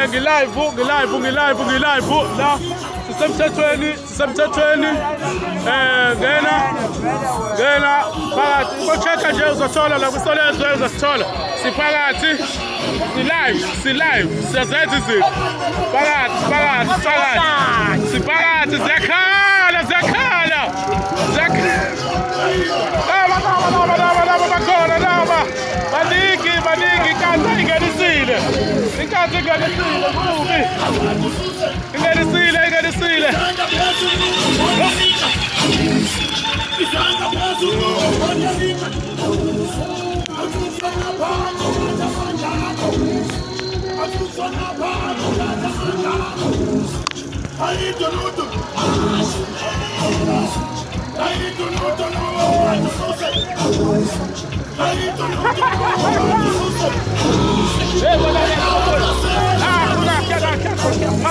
Ngilive la sisemthethweni ngena phakathi ko-check-a nje uzothola la kwisolezo uzosithola siphakathi silive siyazenza izinto phakathi ziyakhala laba bakhona laba baningi inkathi ingenisile ingenisile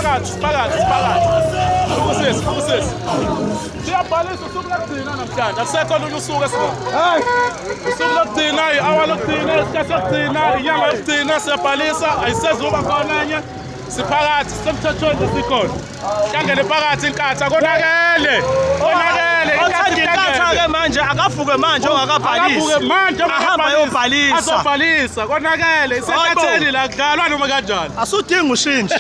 phakathi siyabhalisa usuku lokugcina namhlanje akusekho olunye usuku usuku lokugcina i-hour lokugcina isikhathi sokugcina inyanga yokugcina siyabhalisa ayisezuba khona enye siphakathi sisemthethweni sikhona hlangene phakathi inkatha konakele ke manje akavuke manje ongakabhalisi ahamba ayobhalisa azobhalisa konakele isenkatheni la kudlalwa noma kanjani asudinga ushintshe